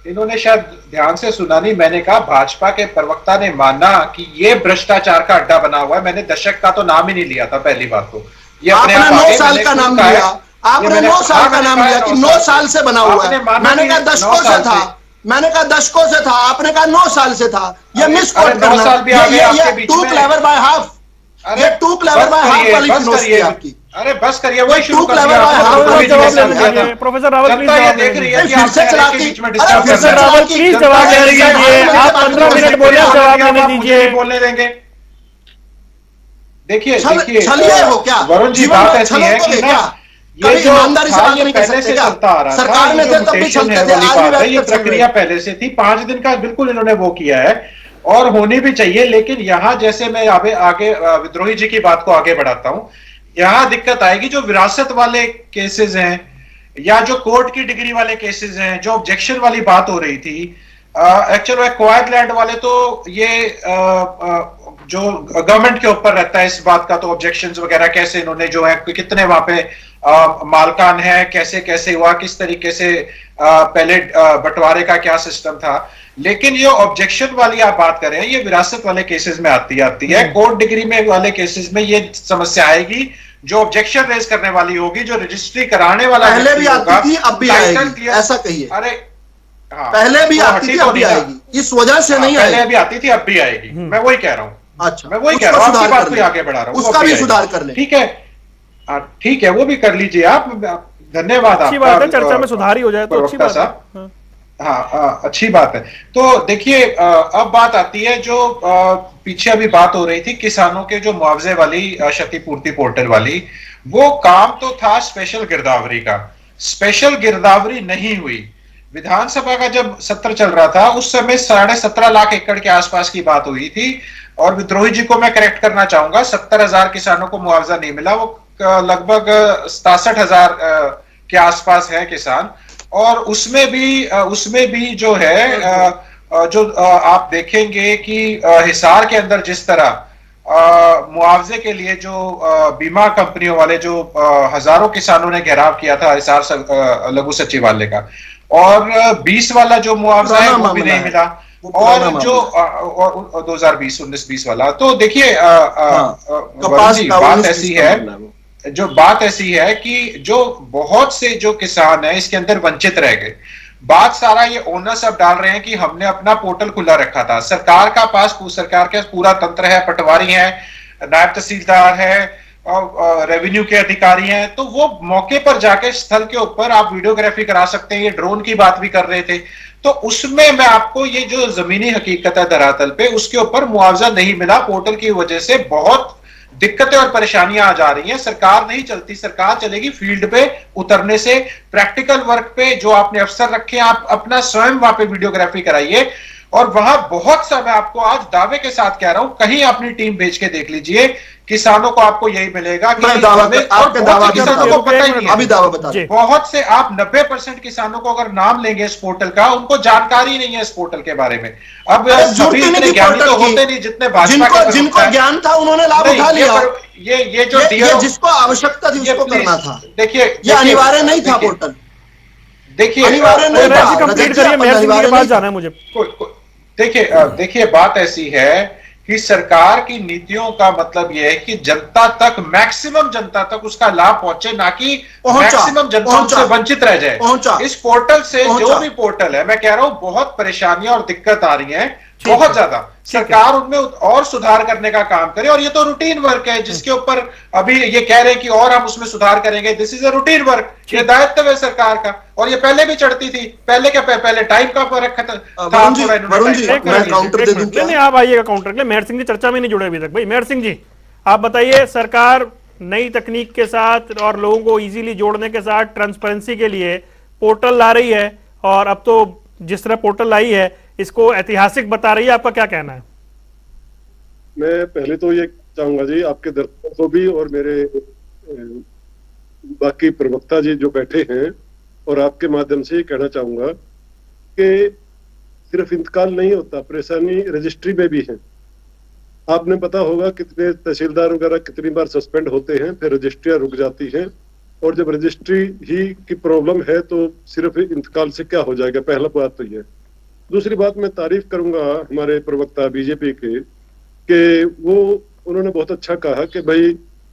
इन्होंने शायद ध्यान से सुना नहीं। मैंने कहा भाजपा के प्रवक्ता ने माना कि ये भ्रष्टाचार का अड्डा बना हुआ है। मैंने दशक का तो नाम ही नहीं लिया था पहली बात तो। ये अपने 9 साल का नाम लिया, आपने 9 साल का नाम लिया कि 9 साल से बना हुआ है। मैंने कहा दशकों से था, मैंने कहा दशकों से था, आपने कहा 9 साल से था। ये मिसकोट करना, ये टू क्लेवर बाय हाफ, ये टू क्लेवर बाय हाफ वाली फिलोसफी आपकी। अरे बस करिए, वही शुरू कर दिया। प्रोफेसर रावल प्लीज जवाब देख रही है कि आप बीच में प्रोफेसर रावल प्लीज जवाब दे दीजिए। आप 15 मिनट बोले, जवाब देने दीजिए। बोलने देंगे। देखिए हो क्या वरुण जी, बात ऐसी है कि ना ये जो ईमानदारी से बात नहीं कर सकते क्या? चलता आ रहा सरकार में थे तब भी चलते थे, आज भी ये प्रक्रिया पहले से थी। 5 दिन का बिल्कुल इन्होंने वो किया है और होनी भी चाहिए। लेकिन यहाँ जैसे मैं आगे विद्रोही जी की बात को आगे बढ़ाता हूँ, यहां दिक्कत आएगी जो विरासत वाले केसेस हैं या जो कोर्ट की डिग्री वाले केसेस हैं, जो ऑब्जेक्शन वाली बात हो रही थी। एक्चुअल क्वाइट लैंड वाले तो ये जो गवर्नमेंट के ऊपर रहता है इस बात का, तो ऑब्जेक्शंस वगैरह कैसे इन्होंने जो है, कितने वहां पे मालकान है, कैसे कैसे हुआ, किस तरीके से पहले बंटवारे का क्या सिस्टम था। लेकिन ये ऑब्जेक्शन वाली आप बात कर रहे हैं, ये विरासत वाले केसेस में आती है। कोर्ट डिग्री में वाले केसेस में ये समस्या आएगी जो ऑब्जेक्शन रेज करने वाली होगी, जो रजिस्ट्री कराने वाला पहले भी होगा, आती थी, अब भी टाइटल आएगी, क्लियर, ऐसा कहिए। अरे हाँ, पहले भी तो आती थी, तो अब भी आएगी, इस वजह से नहीं पहले आएगी। भी आती थी, अब भी आएगी, मैं वही कह रहा हूँ। अच्छा, मैं वही उसका कह रहा हूँ, आपकी सुधार बात कर को ले। आगे बढ़ा रहा हूँ, उसका वो भी आएगी। सुधार कर ले। ठीक है, ठीक है, वो भी कर लीजिए आप। धन्यवाद अच्छी बात है, चर्चा में सुधार ही हो जाए तो अच्छी बात है। हाँ। हाँ, अच्छी बात है। तो देखिए, अब बात आती है जो पीछे अभी बात हो रही थी किसानों के जो मुआवजे वाली क्षतिपूर्ति पोर्टल वाली, वो काम तो था स्पेशल गिरदावरी का, स्पेशल गिरदावरी नहीं हुई। विधानसभा का जब सत्र चल रहा था उस समय 17.5 लाख एकड़ के आसपास की बात हुई थी, और विद्रोही जी को मैं करेक्ट करना चाहूंगा, 70,000 किसानों को मुआवजा नहीं मिला, वो लगभग 67,000 के आसपास है किसान। और उसमें भी जो है जो आप देखेंगे कि हिसार के अंदर जिस तरह मुआवजे के लिए जो बीमा कंपनियों वाले जो हजारों किसानों ने घेराव किया था हिसार लघु सचिवालय का, और 20 वाला जो मुआवजा है वो भी नहीं मिला, और जो 2020-19-20 वाला। तो देखिए बात ऐसी है कि जो बहुत से जो किसान है इसके अंदर वंचित रह गए। बात सारा ये ओनर्स अब डाल रहे हैं कि हमने अपना पोर्टल खुला रखा था, सरकार के पास पूरा तंत्र है, पटवारी है, नायब तहसीलदार है, रेवेन्यू के अधिकारी हैं, तो वो मौके पर जाके स्थल के ऊपर आप वीडियोग्राफी करा सकते हैं। ये ड्रोन की बात भी कर रहे थे, तो उसमें मैं आपको ये जो जमीनी हकीकत है धरातल पे, उसके ऊपर मुआवजा नहीं मिला। पोर्टल की वजह से बहुत दिक्कतें और परेशानियां आ जा रही हैं। सरकार नहीं चलती, सरकार चलेगी फील्ड पे उतरने से, प्रैक्टिकल वर्क पे। जो आपने अफसर रखे हैं, आप अपना स्वयं वहां पे वीडियोग्राफी कराइए, और वहां बहुत सा, मैं आपको आज दावे के साथ कह रहा हूं, कहीं अपनी टीम भेज के देख लीजिए, किसानों को आपको यही मिलेगा कि किसानों को पता ही नहीं है। अभी दावा बता दें। बहुत से आप 90% किसानों को अगर नाम लेंगे इस पोर्टल का, उनको जानकारी नहीं है इस पोर्टल के बारे में। अब सभी इतने ज्ञानी तो होते नहीं जितने भाजपा के जिनको ज्ञान था उन्होंने लाभ उठा लिया। ये जो जिसको आवश्यकता थी उसको करना था। देखिए, ये अनिवार्य नहीं था पोर्टल, देखिए अनिवार्य नहीं था। कंप्लीट करिए, मेयर सिंह के पास जाना है मुझे। देखिए बात ऐसी है कि सरकार की नीतियों का मतलब यह है कि जनता तक, मैक्सिमम जनता तक उसका लाभ पहुंचे, ना कि मैक्सिमम जनता उससे वंचित रह जाए। इस पोर्टल से, जो भी पोर्टल है, मैं कह रहा हूं बहुत परेशानियां और दिक्कत आ रही हैं, बहुत ज्यादा। सरकार उनमें और सुधार करने का काम करे, और ये तो रूटीन वर्क है जिसके ऊपर अभी ये कह रहे हैं कि और हम उसमें सुधार करेंगे। This is a routine work, ये दायित्व है सरकार का, और ये पहले भी चढ़ती थी। पहले टाइम का फर्क था। वरुण जी, मैं काउंटर दे दूं क्या? नहीं, आप आइएगा काउंटर के लिए। मेयर सिंह जी चर्चा में नहीं जुड़े अभी तक। भाई मेयर सिंह जी, आप बताइए, सरकार नई तकनीक के साथ और लोगों को इजीली जोड़ने के साथ ट्रांसपेरेंसी के लिए पोर्टल ला रही है, और अब तो जिस तरह पोर्टल लाई है इसको ऐतिहासिक बता रही है, आपका क्या कहना है? मैं पहले तो ये चाहूंगा जी, आपके दर्शकों को भी और मेरे बाकी प्रवक्ता जी जो बैठे हैं, और आपके माध्यम से ये कहना चाहूंगा कि सिर्फ इंतकाल नहीं होता, परेशानी रजिस्ट्री में भी है। आपने पता होगा कितने तहसीलदार वगैरह कितनी बार सस्पेंड होते हैं, फिर रजिस्ट्रियां रुक जाती हैं, और जब रजिस्ट्री ही की प्रॉब्लम है तो सिर्फ इंतकाल से क्या हो जाएगा। पहला बात तो ये। दूसरी बात, मैं तारीफ करूंगा हमारे प्रवक्ता बीजेपी के, कि वो उन्होंने बहुत अच्छा कहा कि भाई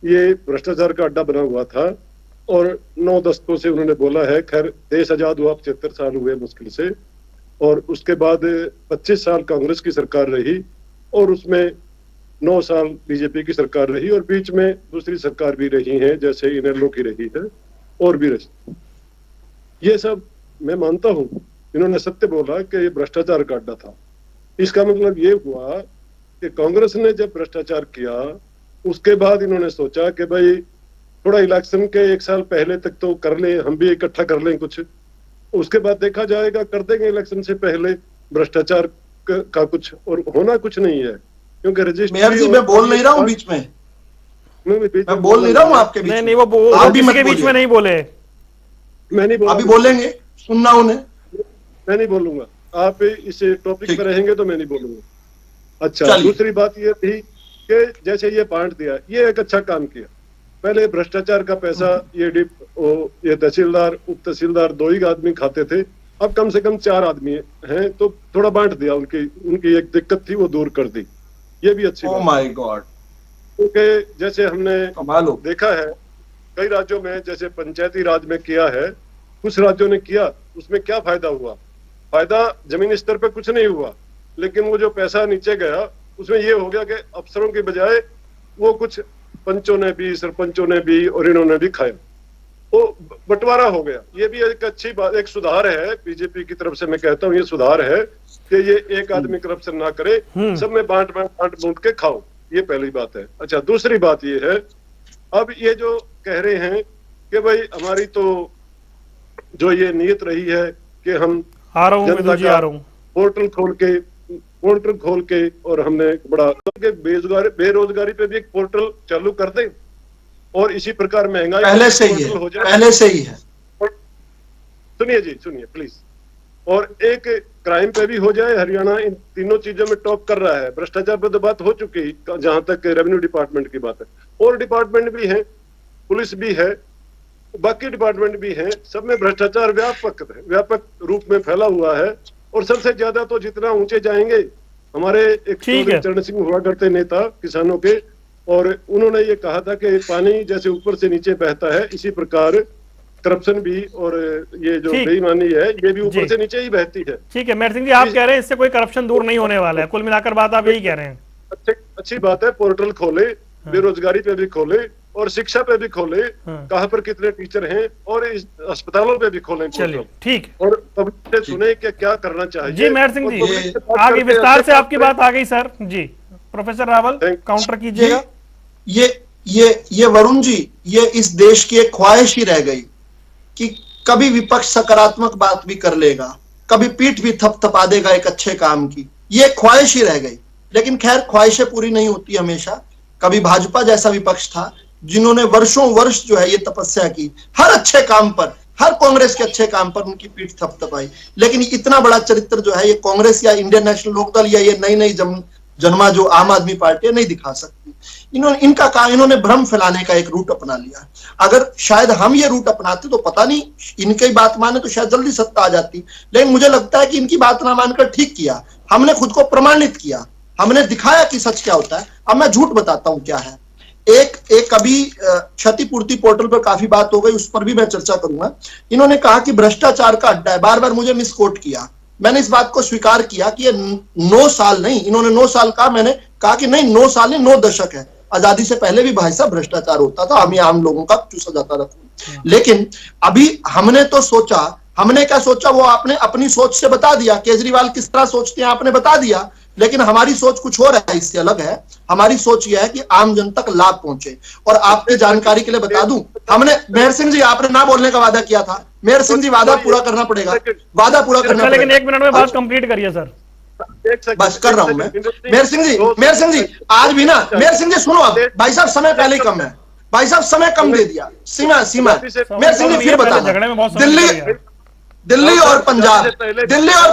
ये भ्रष्टाचार का अड्डा बना हुआ था, और 9 दशकों से उन्होंने बोला है। खैर, देश आजाद हुआ 75 साल हुए मुश्किल से, और उसके बाद 25 साल कांग्रेस की सरकार रही, और उसमें 9 साल बीजेपी की सरकार रही, और बीच में दूसरी सरकार भी रही है, जैसे इनेलो की रही है, और भी रही। ये सब मैं मानता हूँ, इन्होंने सत्य बोला कि ये भ्रष्टाचार का अड्डा था। इसका मतलब ये हुआ कि कांग्रेस ने जब भ्रष्टाचार किया, उसके बाद इन्होंने सोचा कि भाई थोड़ा इलेक्शन के 1 साल पहले तक तो कर लें, हम भी इकट्ठा कर लें कुछ, उसके बाद देखा जाएगा, कर देंगे इलेक्शन से पहले भ्रष्टाचार का कुछ, और होना कुछ नहीं है। क्योंकि रजिस्ट्री, मेयर जी मैं बोल नहीं रहा हूँ बीच में, मैं बोल नहीं रहा हूँ आपके बीच में। नहीं, वो आप भी के बीच में नहीं बोले। मैं नहीं बोला, अभी बोलेंगे, सुनना उन्हें। मैं नहीं बोलूंगा, आप इस टॉपिक पर रहेंगे तो मैं नहीं बोलूंगा। अच्छा, दूसरी बात ये थी कि जैसे ये बांट दिया, ये एक अच्छा काम किया। पहले भ्रष्टाचार का पैसा ये तहसीलदार, उप तहसीलदार 2 ही आदमी खाते थे, अब कम से कम 4 आदमी हैं, तो थोड़ा बांट दिया। उनकी एक दिक्कत थी वो दूर कर दी, ये भी अच्छी बात। Oh my God. क्योंकि जैसे हमने देखा है कई राज्यों में जैसे पंचायती राज में किया है, कुछ राज्यों ने किया, उसमें क्या फायदा हुआ? फायदा जमीनी स्तर पे कुछ नहीं हुआ, लेकिन वो जो पैसा नीचे गया उसमें ये हो गया कि अफसरों के बजाय वो कुछ पंचों ने भी, सरपंचों ने भी और इन्होंने भी खाया, वो बंटवारा हो गया। ये भी एक अच्छी बात, एक सुधार है। बीजेपी की तरफ से मैं कहता हूँ ये सुधार है कि ये एक आदमी करप्शन ना करे, सब में बांट बूंट के खाओ, ये पहली बात है। अच्छा, दूसरी बात ये है, अब ये जो कह रहे हैं कि भाई हमारी तो जो ये नीयत रही है कि हम आ रहा हूँ पोर्टल खोल के और हमने बड़ा बेरोजगारी पे भी एक पोर्टल चालू कर दें और इसी प्रकार महंगाई पहले से ही है। सुनिए प्लीज। और एक क्राइम पे भी हो जाए। हरियाणा इन तीनों चीजों में टॉप कर रहा है। भ्रष्टाचार पे तो बात हो चुकी, जहां तक रेवेन्यू डिपार्टमेंट की बात है, और डिपार्टमेंट भी है, पुलिस भी है, बाकी डिपार्टमेंट भी है, सब में भ्रष्टाचार व्यापक रूप में फैला हुआ है। और सबसे ज्यादा तो जितना ऊंचे जाएंगे, हमारे एक चरण सिंह हुआ करते नेता किसानों के, और उन्होंने ये कहा था कि पानी जैसे ऊपर से नीचे बहता है, इसी प्रकार करप्शन भी और ये जो बेईमानी है ये भी ऊपर से नीचे ही बहती है। ठीक है मेहर सिंह जी, आप कह रहे हैं इससे कोई करप्शन दूर नहीं होने वाला है, कुल मिलाकर बात आप यही कह रहे हैं। अच्छी बात है, पोर्टल खोले, बेरोजगारी पे भी खोले और शिक्षा पे भी खोले, कहाँ पर कितने टीचर हैं, और इस अस्पतालों पे भी खोले। चलिए ठीक, और पब्लिक से सुने कि क्या करना चाहिए। जी मेहर सिंह जी, आगे विस्तार से आपकी बात आ गई सर जी। प्रोफेसर रावल काउंटर कीजिएगा। ये वरुण जी, ये इस देश की एक ख्वाहिश ही रह गई कि कभी विपक्ष सकारात्मक बात भी कर लेगा, कभी पीठ भी थपथपा देगा एक अच्छे काम की, ये ख्वाहिश ही रह गई। लेकिन खैर, ख्वाहिशें पूरी नहीं होती हमेशा। कभी भाजपा जैसा विपक्ष था जिन्होंने वर्षों वर्ष जो है ये तपस्या की, हर अच्छे काम पर, हर कांग्रेस के अच्छे काम पर उनकी पीठ थपथपाई। लेकिन इतना बड़ा चरित्र जो है ये कांग्रेस या इंडियन नेशनल लोकदल या ये नई जन्मा जो आम आदमी पार्टी नहीं दिखा सकती। इन्होंने भ्रम फैलाने का एक रूट अपना लिया। अगर शायद हम ये रूट अपनाते तो पता नहीं, इनकी बात माने तो शायद जल्दी सत्ता आ जाती। लेकिन मुझे लगता है कि इनकी बात ना मानकर ठीक किया, हमने खुद को प्रमाणित किया, हमने दिखाया कि सच क्या होता है। अब मैं झूठ बताता हूं क्या है। एक अभी क्षतिपूर्ति पोर्टल पर काफी बात हो गई, उस पर भी मैं चर्चा करूंगा। इन्होंने कहा कि भ्रष्टाचार का अड्डा है, बार बार मुझे मिसकोट किया। मैंने इस बात को स्वीकार किया कि ये 9 साल नहीं, इन्होंने 9 साल कहा, मैंने कहा कि नहीं 9 साल नहीं 9 दशक है। आजादी से पहले भी भाई साहब भ्रष्टाचार होता था, हम आम लोगों का चूसा जाता रखा। लेकिन अभी हमने तो सोचा, हमने क्या सोचा वो आपने अपनी सोच से बता दिया। केजरीवाल किस तरह सोचते हैं आपने बता दिया, लेकिन हमारी सोच कुछ और है, इससे अलग है। हमारी सोच यह है कि आम जन तक लाभ पहुंचे। और आपके जानकारी के लिए बता दूं, हमने, मेहर सिंह जी आपने ना बोलने का वादा किया था, मेहर सिंह जी वादा पूरा करना पड़ेगा, वादा पूरा करना पड़ेगा। लेकिन 1 मिनट में बात कंप्लीट करिए सर। बस कर रहा हूं मैं। मेहर सिंह जी आज भी ना, मेहर सिंह जी सुनो, अब भाई साहब समय पहले ही कम है, भाई साहब समय कम दे दिया, सीमा मेहर सिंह जी फिर बता, दिल्ली और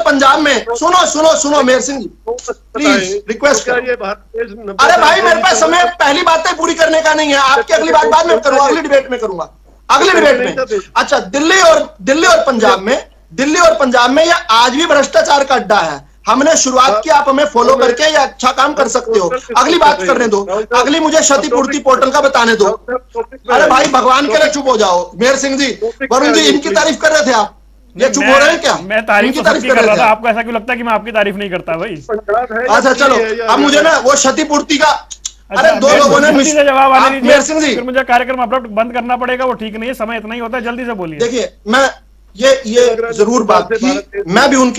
पंजाब में सुनो मेहर सिंह जी प्लीज रिक्वेस्ट। अरे भाई मेरे पास समय पहली बातें पूरी करने का नहीं है, आपकी अगली बात बाद में करूंगा, अगली डिबेट में करूंगा, अगली डिबेट में। अच्छा, दिल्ली और पंजाब में यह आज भी भ्रष्टाचार का अड्डा है। हमने शुरुआत की, आप हमें फॉलो करके या अच्छा काम कर सकते हो। अगली बात करने दो, अगली मुझे क्षतिपूर्ति पोर्टल का बताने दो। अरे भाई भगवान के लिए चुप हो जाओ। मेहर सिंह जी, वरुण जी इनकी तारीफ कर रहे थे आप, ये चुप हो रहे हैं क्या? मैं तारीफ कर रहा था, आपको ऐसा क्यों लगता है कि मैं आपकी तारीफ नहीं करता भाई? अच्छा चलो, अब मुझे ना वो क्षतिपूर्ति का, अरे दो लोगों ने जवाब आने दीजिए, फिर मुझे कार्यक्रम अपलोड बंद करना पड़ेगा, वो ठीक नहीं है, समय इतना ही होता है, जल्दी से बोलिए। देखिए, मैं ये जरूर बात थी, मैं भी उन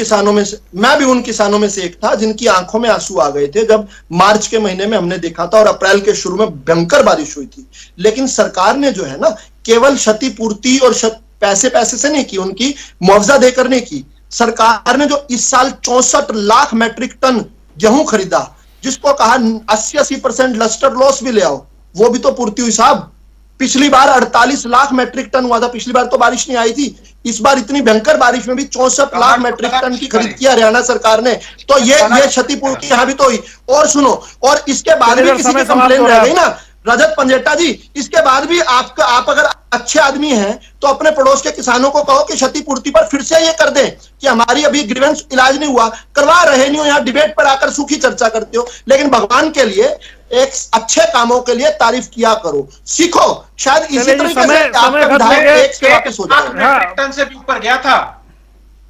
किसानों में से एक था जिनकी आंखों में आंसू आ गए थे जब मार्च के महीने में हमने देखा था और अप्रैल के शुरू में भयंकर बारिश हुई थी। लेकिन सरकार ने जो है ना, केवल क्षतिपूर्ति और पैसे से नहीं की, उनकी मुआवजा देकर नहीं की। सरकार ने जो इस साल 64 लाख मैट्रिक टन गेहूं खरीदा, जिसको कहा 80% लस्टर लॉस भी ले आओ, वो भी तो पूर्ति हुई साहब। पिछली बार 48 लाख मैट्रिक टन हुआ था, पिछली बार तो बारिश नहीं आई थी। इस बार इतनी भयंकर बारिश में भी 64 लाख मैट्रिक टन की खरीद की हरियाणा सरकार ने, तो ये क्षतिपूर्ति यहां भी तो हुई। और सुनो, और इसके बाद भी किसी की कंप्लेन रह गई ना रजत पंजेटा जी, इसके बाद भी आप अगर अच्छे आदमी हैं तो अपने पड़ोस के किसानों को कहो कि क्षतिपूर्ति पर फिर से ये कर दें कि हमारी अभी ग्रीवेंस इलाज नहीं हुआ, करवा रहे नहीं हो, यहाँ डिबेट पर आकर सूखी चर्चा करते हो। लेकिन भगवान के लिए एक अच्छे कामों के लिए तारीफ किया करो, सीखो। शायद इसी चलिए जी, तरीके समय- से आपका समय खत्म विधायक हो गया। एक से वापस हो जाए। हाँ। टन से भी ऊपर गया था,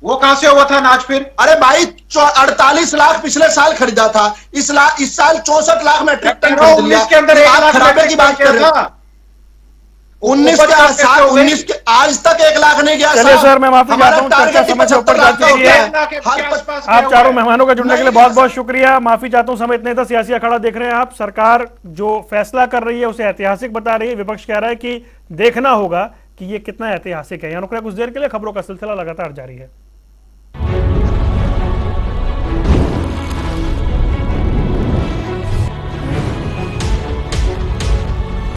वो कहां से हुआ था अनाज फिर? अरे भाई 48 लाख पिछले साल खरीदा था, इस साल 64 लाख मेट्रिक टन खरीद लिया। 19 के अंदर 1 लाख खराबे की बात कर रहे हो। 19 के साल 19 के आज तक 1 लाख नहीं गया। चलिए सर, मैं माफी हमारा चाहता हूं, चर्चा टारगेट ही समय से ऊपर 75 जा लाख का चुकी होता है। है। आप चारों मेहमानों का जुड़ने के लिए नहीं, बहुत बहुत शुक्रिया। माफी चाहता हूं, समय इतने था। सियासी अखाड़ा देख रहे हैं आप, सरकार जो फैसला कर रही है उसे ऐतिहासिक बता रही है। विपक्ष कह रहा है कि देखना होगा कि ये कितना ऐतिहासिक है। यहाँ रुक रहे हैं कुछ देर के लिए, खबरों का सिलसिला लगातार जारी है।